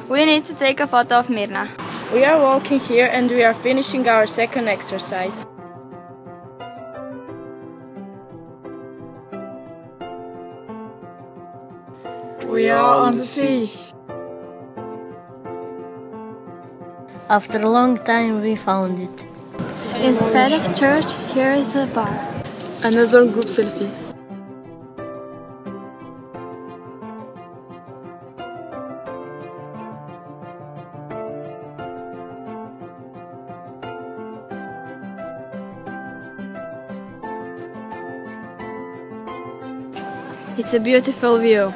We need to take a photo of Mirna. We are walking here and we are finishing our second exercise. We are on the sea. After a long time we found it. Instead of church, here is a bar. Another group selfie. It's a beautiful view.